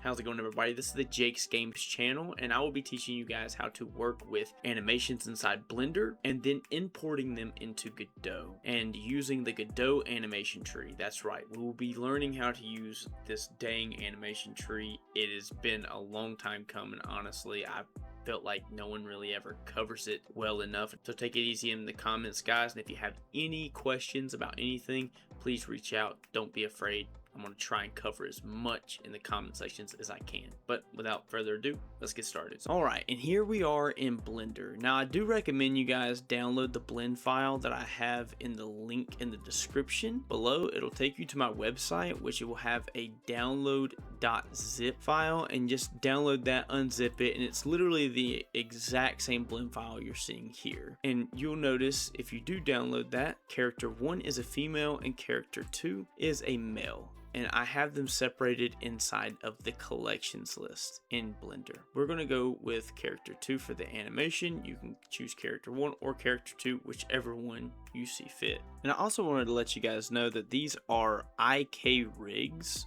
How's it going, everybody? This is the Jake's Games channel, and I will be teaching you guys how to work with animations inside Blender and then importing them into Godot and using the Godot animation tree. That's right, we will be learning how to use this dang animation tree. It has been a long time coming, honestly. I felt like no one really ever covers it well enough. So take it easy in the comments, guys, and if you have any questions about anything, please reach out. Don't be afraid. I'm going to try and cover as much in the comment sections as I can. But without further ado, let's get started. Alright, and here we are in Blender. Now, I do recommend you guys download the blend file that I have in the link in the description below. It'll take you to my website, which it will have a download.zip file, and just download that, unzip it, and it's literally the exact same blend file you're seeing here. And you'll notice if you do download that, character 1 is a female and character 2 is a male. And I have them separated inside of the collections list in Blender. We're going to go with character 2 for the animation. You can choose character 1 or character 2, whichever one you see fit. And I also wanted to let you guys know that these are IK rigs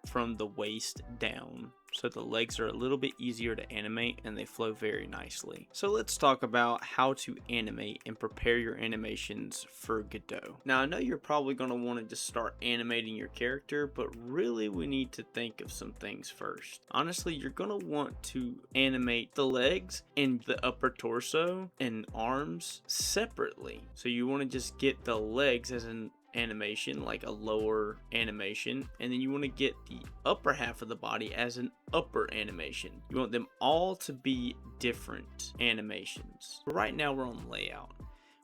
from the waist down. So the legs are a little bit easier to animate and they flow very nicely. So let's talk about how to animate and prepare your animations for Godot. Now I know you're probably going to want to just start animating your character, but really we need to think of some things first. Honestly, you're going to want to animate the legs and the upper torso and arms separately. So you want to just get the legs as an animation, like a lower animation, and then you want to get the upper half of the body as an upper animation. You want them all to be different animations. Right now we're on layout.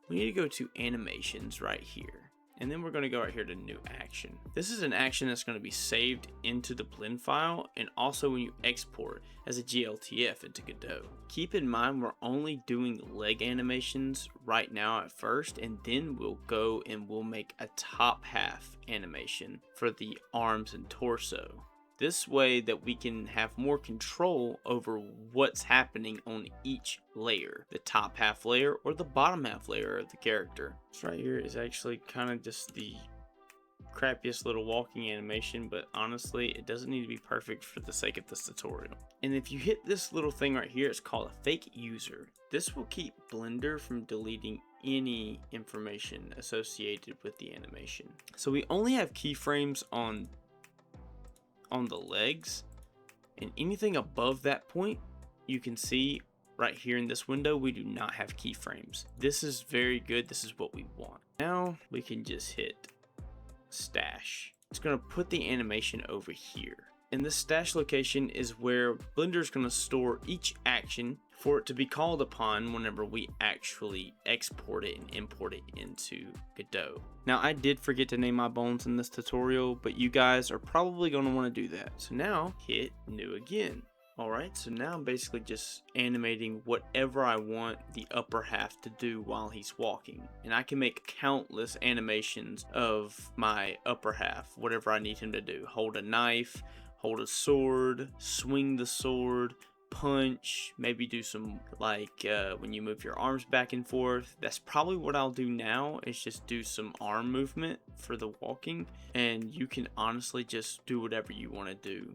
We need to go to animations right here, and then we're going to go right here to new action. This is an action that's going to be saved into the blend file, and also when you export as a gltf into Godot. Keep in mind we're only doing leg animations right now at first, and then we'll go and we'll make a top half animation for the arms and torso. This way that we can have more control over what's happening on each layer, the top half layer or the bottom half layer of the character. This right here is actually kind of just the crappiest little walking animation, but honestly it doesn't need to be perfect for the sake of this tutorial. And if you hit this little thing right here, it's called a fake user. This will keep Blender from deleting any information associated with the animation. So we only have keyframes on the legs, and anything above that point, you can see right here in this window, we do not have keyframes. This is very good. This is what we want. Now we can just hit stash. It's going to put the animation over here, and this stash location is where Blender is going to store each action for it to be called upon whenever we actually export it and import it into Godot. Now I did forget to name my bones in this tutorial, but you guys are probably going to want to do that. So now hit new again. Alright, so now I'm basically just animating whatever I want the upper half to do while he's walking. And I can make countless animations of my upper half, whatever I need him to do. Hold a knife, hold a sword, swing the sword, punch, maybe do some like when you move your arms back and forth. That's probably what I'll do now, is just do some arm movement for the walking, and you can honestly just do whatever you want to do.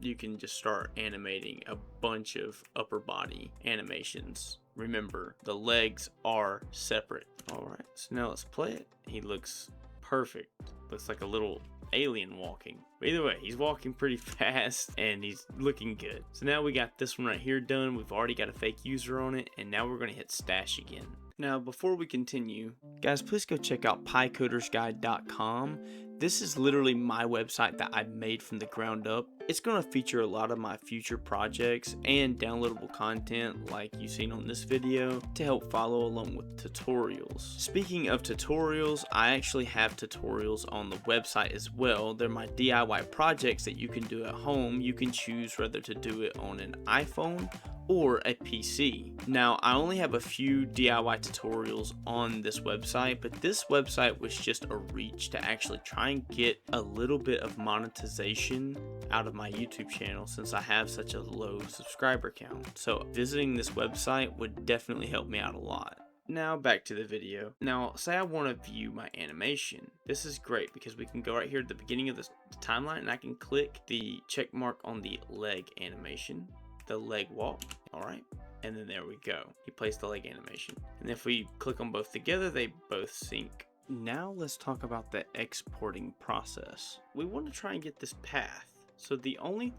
You can just start animating a bunch of upper body animations. Remember, the legs are separate. Alright, so now let's play it. He looks perfect. Looks like a little alien walking. But either way, he's walking pretty fast and he's looking good. So now we got this one right here done. We've already got a fake user on it, and now we're going to hit stash again. Now before we continue, guys, please go check out piecodersguide.com. This is literally my website that I made from the ground up. It's going to feature a lot of my future projects and downloadable content like you've seen on this video to help follow along with tutorials. Speaking of tutorials, I actually have tutorials on the website as well. They're my DIY projects that you can do at home. You can choose whether to do it on an iPhone or a PC. Now, I only have a few DIY tutorials on this website, but this website was just a reach to actually try and get a little bit of monetization out of my YouTube channel since I have such a low subscriber count. So visiting this website would definitely help me out a lot. Now back to the video. Now say I want to view my animation. This is great because we can go right here at the beginning of the timeline and I can click the check mark on the leg animation, the leg walk. All right. And then there we go. He placed the leg animation. And if we click on both together, they both sync. Now let's talk about the exporting process. We want to try and get this path. So the only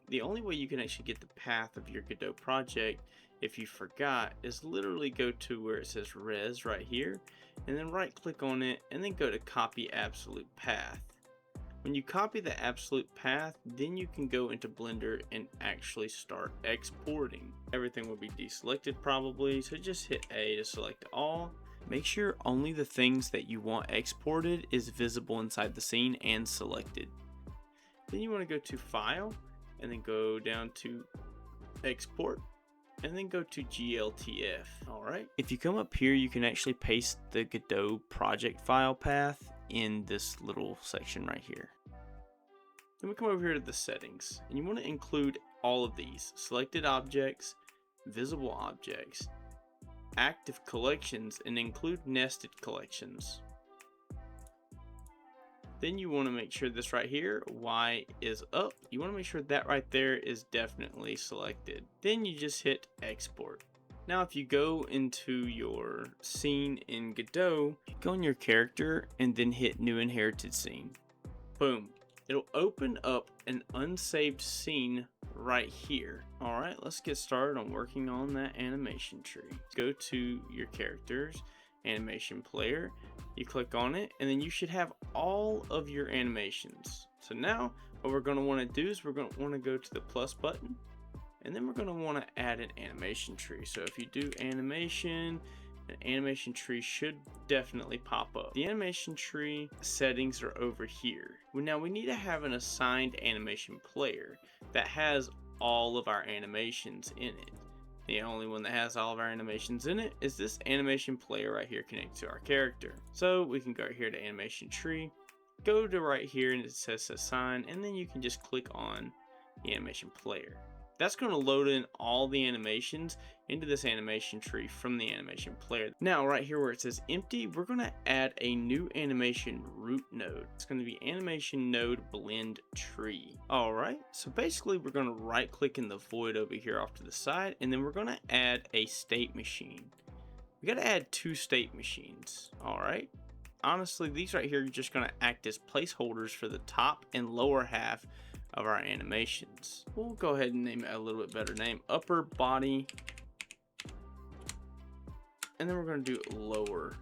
way you can actually get the path of your Godot project, if you forgot, is literally go to where it says res right here, and then right click on it, and then go to copy absolute path. When you copy the absolute path, then you can go into Blender and actually start exporting. Everything will be deselected probably, so just hit A to select all. Make sure only the things that you want exported is visible inside the scene and selected. Then you want to go to File, and then go down to Export, and then go to gltf. Alright, if you come up here, you can actually paste the Godot project file path in this little section right here. Then we come over here to the settings, and you want to include all of these: selected objects, visible objects, active collections, and include nested collections. Then you want to make sure this right here, Y is up. You want to make sure that right there is definitely selected. Then you just hit export. Now if you go into your scene in Godot, go on your character and then hit new inherited scene. Boom. It'll open up an unsaved scene right here. Alright, let's get started on working on that animation tree. Go to your characters, animation player, you click on it, and then you should have all of your animations. So now what we're going to want to do is we're going to want to go to the plus button, and then we're going to want to add an animation tree. So if you do animation, an animation tree should definitely pop up. The animation tree settings are over here. Now we need to have an assigned animation player that has all of our animations in it. The only one that has all of our animations in it is this animation player right here connected to our character. So we can go right here to animation tree, go to right here and it says assign, and then you can just click on the animation player. That's going to load in all the animations into this animation tree from the animation player. Now right here where it says empty, we're going to add a new animation root node. It's going to be animation node blend tree. Alright, so basically we're going to right click in the void over here off to the side, and then we're going to add a state machine. We got to add 2 state machines. Alright, honestly these right here are just going to act as placeholders for the top and lower half of our animations. We'll go ahead and name it a little bit better name, upper body, and then we're going to do lower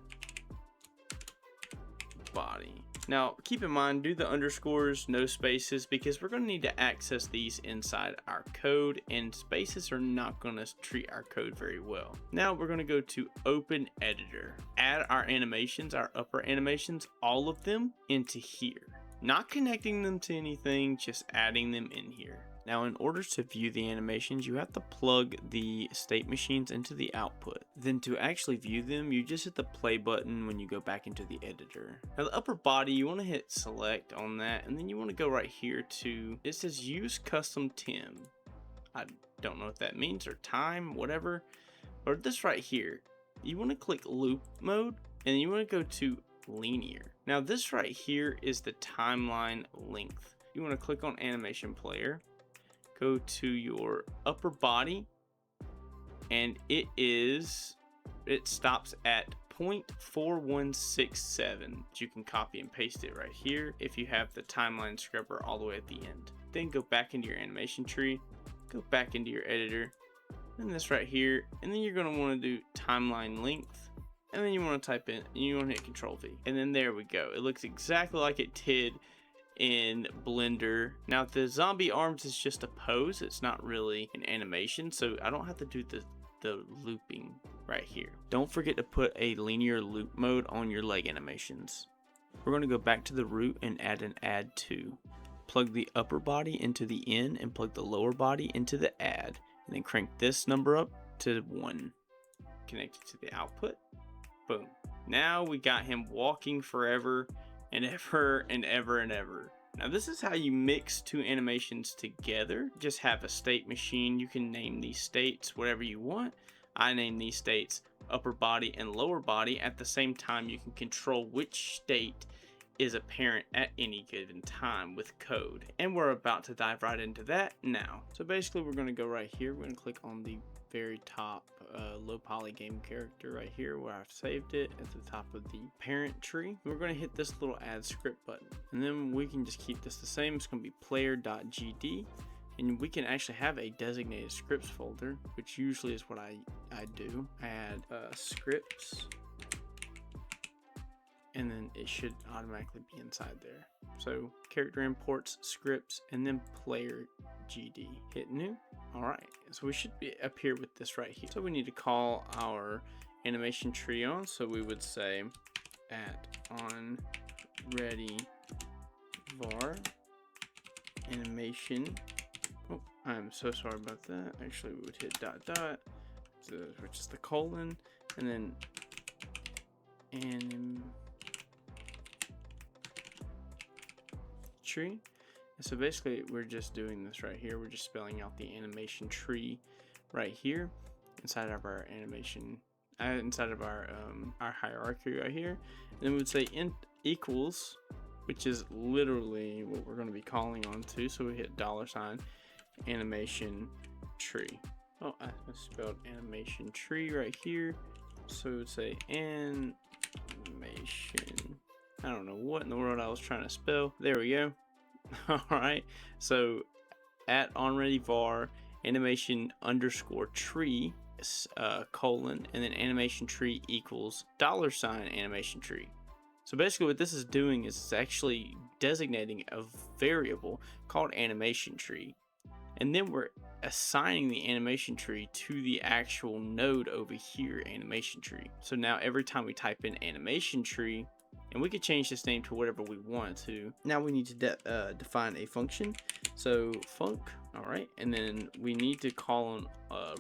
body. Now keep in mind, do the underscores, no spaces, because we're going to need to access these inside our code, and spaces are not going to treat our code very well. Now we're going to go to open editor, add our animations, our upper animations, all of them into here. Not connecting them to anything, just adding them in here. Now in order to view the animations, you have to plug the state machines into the output. Then to actually view them, you just hit the play button when you go back into the editor. Now the upper body, you want to hit select on that, and then you want to go right here to, it says use custom Tim. I don't know what that means, or time, whatever. But this right here, you want to click loop mode, and you want to go to linear. Now this right here is the timeline length. You want to click on animation player, go to your upper body, and it stops at 0.4167. You can copy and paste it right here if you have the timeline scrubber all the way at the end. Then go back into your animation tree, go back into your editor, and this right here, and then you're going to want to do timeline length. And then you want to type in, and you want to hit Control V. And then there we go. It looks exactly like it did in Blender. Now the zombie arms is just a pose. It's not really an animation. So I don't have to do the looping right here. Don't forget to put a linear loop mode on your leg animations. We're going to go back to the root and add an add to. Plug the upper body into the in and plug the lower body into the add. And then crank this number up to 1. Connect it to the output. Boom. Now we got him walking forever and ever and ever and ever. Now this is how you mix 2 animations together. Just have a state machine. You can name these states whatever you want. I name these states upper body and lower body. At the same time, you can control which state is apparent at any given time with code. And we're about to dive right into that now. So basically we're going to go right here. We're going to click on the very top low poly game character right here where I've saved it at the top of the parent tree. We're going to hit this little add script button, and then we can just keep this the same. It's going to be player.gd, and we can actually have a designated scripts folder, which usually is what I do. Add scripts, and then it should automatically be inside there. So character imports, scripts, and then player GD. Hit new. All right, so we should be up here with this right here. So we need to call our animation tree on. So we would say at on ready var animation. Oh, I'm so sorry about that. Actually, we would hit dot dot, which is the colon, and then tree. And so basically we're just doing this right here. We're just spelling out the animation tree right here inside of our animation, inside of our hierarchy right here. And then we would say int equals, which is literally what we're going to be calling on to. So we hit $ animation tree. Oh, I spelled animation tree right here. So we would say animation. I don't know what in the world I was trying to spell. There we go. All right. So at onReadyVar animation underscore tree colon, and then animation tree equals $ animation tree. So basically what this is doing is it's actually designating a variable called animation tree, and then we're assigning the animation tree to the actual node over here, animation tree. So now every time we type in animation tree, and we could change this name to whatever we want to. Now we need to define a function. So func, all right, and then we need to call on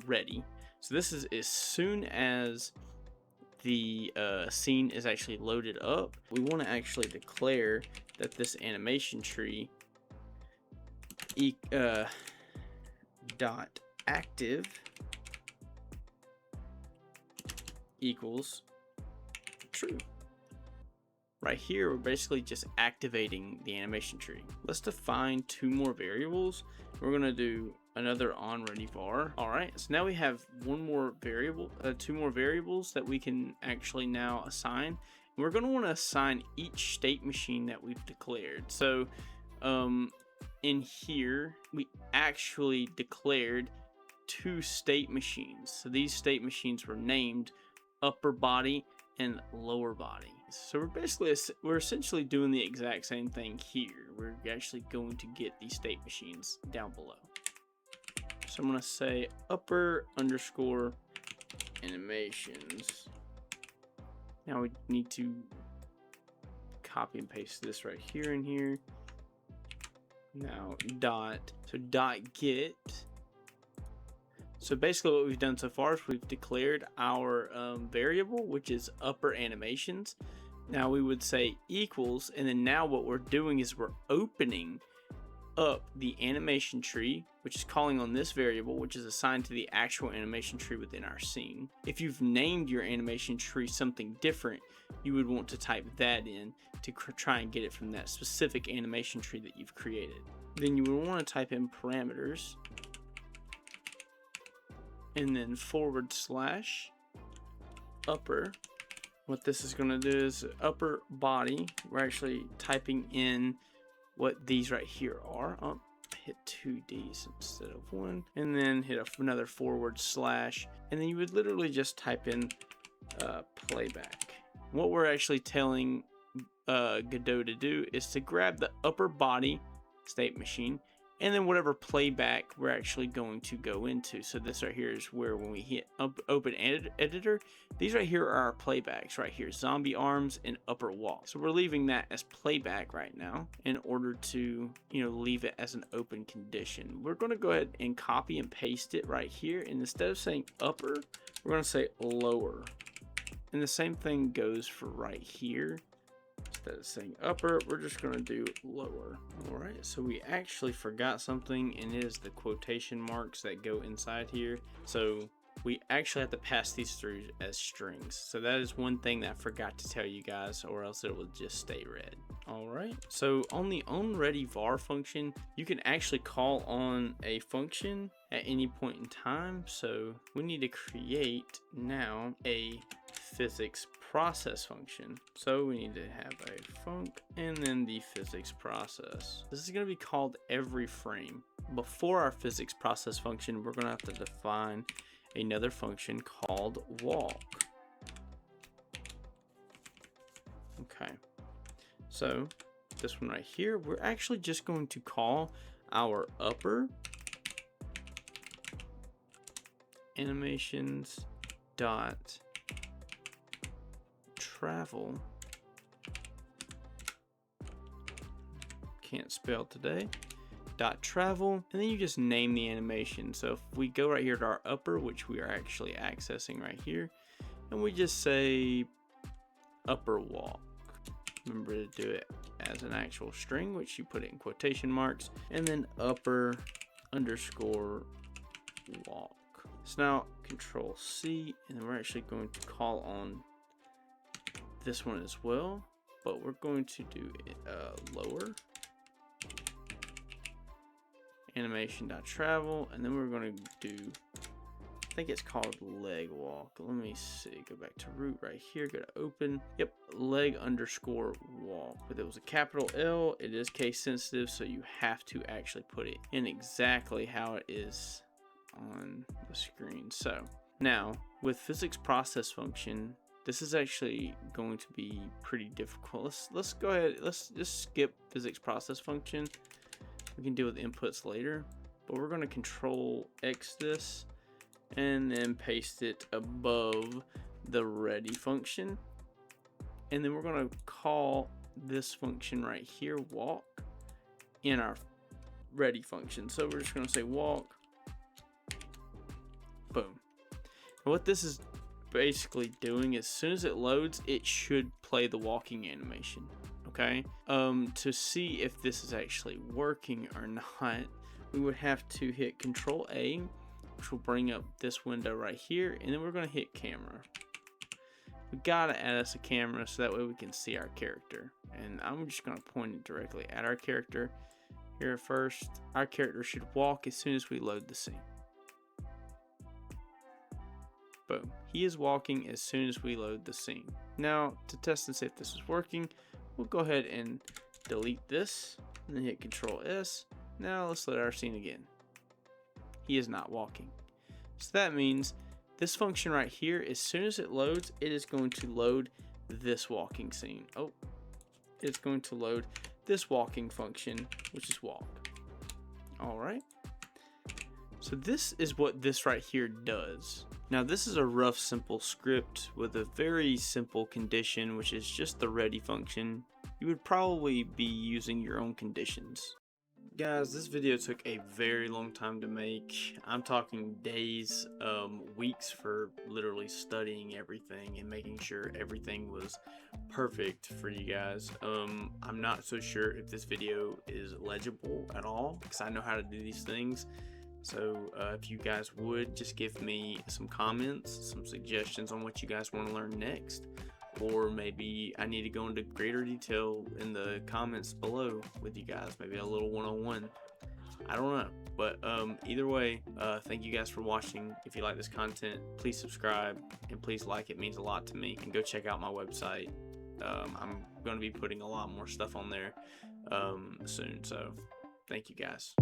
ready. So this is as soon as the scene is actually loaded up, we want to actually declare that this animation tree dot active equals true. Right here, we're basically just activating the animation tree. Let's define two more variables. We're gonna do another onReadyVar. All right, so now we have one more variable, two more variables that we can actually now assign. We're gonna want to assign each state machine that we've declared. So in here, we actually declared two state machines. So these state machines were named upper body and lower body. So we're essentially doing the exact same thing here. We're actually going to get these state machines down below. So I'm going to say upper underscore animations. Now we need to copy and paste this right here and here. Now dot get. So basically what we've done so far is we've declared our variable, which is upper animations. Now we would say equals, and then now what we're doing is we're opening up the animation tree, which is calling on this variable, which is assigned to the actual animation tree within our scene. If you've named your animation tree something different, you would want to type that in to try and get it from that specific animation tree that you've created. Then you would want to type in parameters, and then / upper. What this is going to do is upper body. We're actually typing in what these right here are. Oh, hit 2 D's instead of 1, and then hit another / and then you would literally just type in playback. What we're actually telling Godot to do is to grab the upper body state machine, and then whatever playback we're actually going to go into. So this right here is where when we hit open editor, these right here are our playbacks right here, zombie arms and upper wall. So we're leaving that as playback right now in order to, leave it as an open condition. We're going to go ahead and copy and paste it right here, and instead of saying upper, we're going to say lower. And the same thing goes for right here. Instead of saying upper, we're just going to do lower. All right, so we actually forgot something, and it is the quotation marks that go inside here. So we actually have to pass these through as strings. So that is one thing that I forgot to tell you guys, or else it will just stay red. Alright, so on the onReadyVar function, you can actually call on a function at any point in time. So we need to create now a physics process function. So we need to have a func and then the physics process. This is going to be called every frame. Before our physics process function, we're going to have to define another function called walk. Okay, so this one right here, we're actually just going to call our upper animations dot travel, can't spell today, dot travel, and then you just name the animation. So if we go right here to our upper, which we are actually accessing right here, and we just say upper walk, remember to do it as an actual string, which you put it in quotation marks, and then upper underscore walk. So now Control C, and then we're actually going to call on this one as well, but we're going to do it lower animation.travel, and then we're going to do, I think it's called leg walk. Let me see, go back to root right here, go to open. Yep, leg underscore walk. But it was a capital L, it is case sensitive, so you have to actually put it in exactly how it is on the screen. So now with physics process function, this is actually going to be pretty difficult. Let's go ahead, let's just skip physics process function. We can deal with inputs later, but we're going to Control X this and then paste it above the ready function, and then we're going to call this function right here walk in our ready function. So we're just going to say walk, boom. And what this is basically doing, as soon as it loads, it should play the walking animation. Okay, to see if this is actually working or not, we would have to hit Control A, which will bring up this window right here, and then we're going to hit camera. We gotta add us a camera so that way we can see our character, and I'm just going to point it directly at our character here first. Our character should walk as soon as we load the scene. Boom, he is walking as soon as we load the scene. Now to test and see if this is working, we'll go ahead and delete this and then hit Control S. Now let's load our scene again. He is not walking. So that means this function right here, as soon as it loads, it is going to load this walking scene. Oh, it's going to load this walking function, which is walk. All right. So this is what this right here does. Now this is a rough, simple script with a very simple condition, which is just the ready function. You would probably be using your own conditions. Guys, this video took a very long time to make. I'm talking days, weeks for literally studying everything and making sure everything was perfect for you guys. I'm not so sure if this video is legible at all because I know how to do these things. So if you guys would just give me some comments, some suggestions on what you guys want to learn next, or maybe I need to go into greater detail in the comments below with you guys, maybe a little one-on-one. I don't know, but either way, thank you guys for watching. If you like this content, please subscribe and please like it, means a lot to me. And go check out my website. I'm going to be putting a lot more stuff on there soon, so thank you guys.